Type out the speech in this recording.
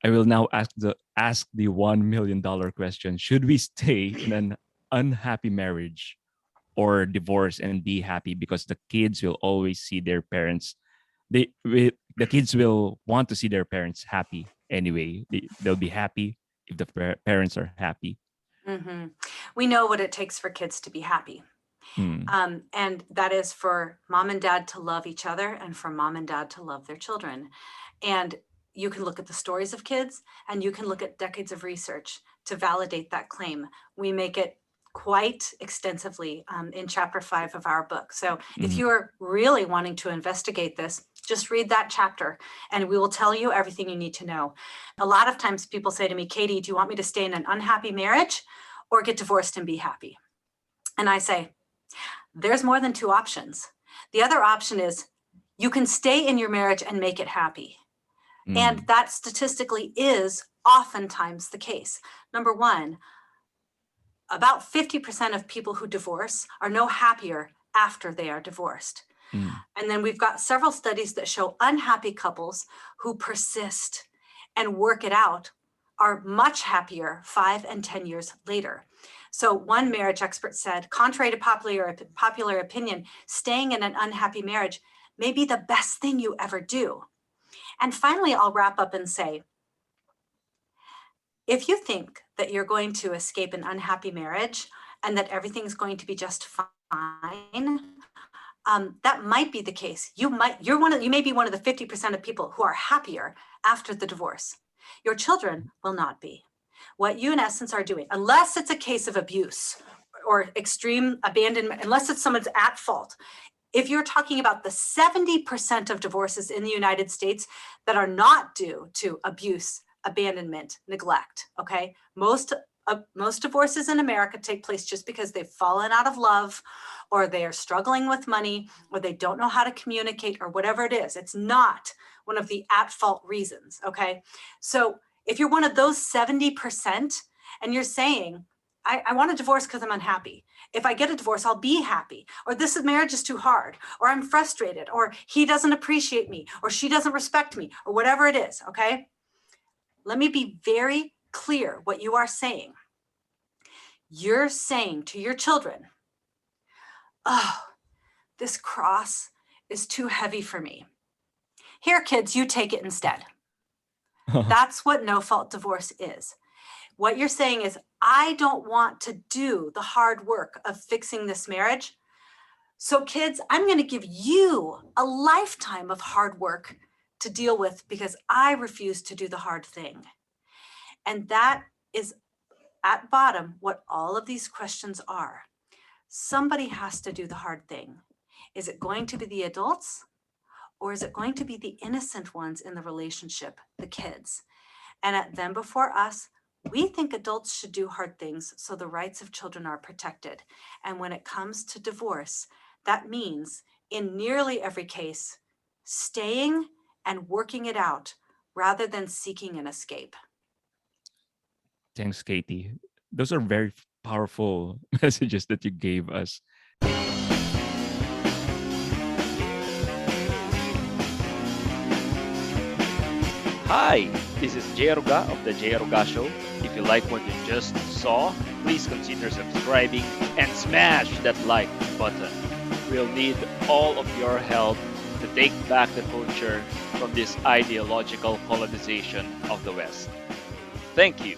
I will now ask the $1 million question. Should we stay in an unhappy marriage or divorce and be happy, because the kids will always see their parents, the kids will want to see their parents happy anyway. They'll be happy if the parents are happy. Hmm. We know what it takes for kids to be happy. Mm, And that is for mom and dad to love each other and for mom and dad to love their children. And you can look at the stories of kids and you can look at decades of research to validate that claim. We make it quite extensively in chapter 5 of our book. So if mm, you are really wanting to investigate this, just read that chapter and we will tell you everything you need to know. A lot of times people say to me, Katy, do you want me to stay in an unhappy marriage or get divorced and be happy? And I say, there's more than two options. The other option is you can stay in your marriage and make it happy. And mm, that statistically is oftentimes the case. Number one, about 50% of people who divorce are no happier after they are divorced. mm. And then we've got several studies that show unhappy couples who persist and work it out are much happier 5 and 10 years later. So one marriage expert said, contrary to popular opinion, staying in an unhappy marriage may be the best thing you ever do. And finally, I'll wrap up and say, if you think that you're going to escape an unhappy marriage and that everything's going to be just fine, that might be the case. You may be one of the 50% of people who are happier after the divorce. Your children will not be. What you in essence are doing, unless it's a case of abuse or extreme abandonment, unless it's someone's at fault. If you're talking about the 70% of divorces in the United States that are not due to abuse, abandonment, neglect, okay? Most divorces in America take place just because they've fallen out of love or they are struggling with money or they don't know how to communicate or whatever it is. It's not one of the at-fault reasons, okay? So if you're one of those 70% and you're saying, I want a divorce because I'm unhappy. If I get a divorce, I'll be happy. Or this marriage is too hard. Or I'm frustrated. Or he doesn't appreciate me. Or she doesn't respect me. Or whatever it is, okay? Let me be very clear what you are saying. You're saying to your children, oh, this cross is too heavy for me. Here, kids, you take it instead. That's what no-fault divorce is. What you're saying is, I don't want to do the hard work of fixing this marriage. So kids, I'm going to give you a lifetime of hard work to deal with because I refuse to do the hard thing. And that is at bottom what all of these questions are. Somebody has to do the hard thing. Is it going to be the adults or is it going to be the innocent ones in the relationship, the kids? And at them before us, we think adults should do hard things so the rights of children are protected. And when it comes to divorce, that means in nearly every case, staying and working it out rather than seeking an escape. Thanks, Katie. Those are very powerful messages that you gave us. Hi, this is Jay Aruga of the Jay Aruga Show. If you like what you just saw, please consider subscribing and smash that like button. We'll need all of your help to take back the culture from this ideological colonization of the West. Thank you.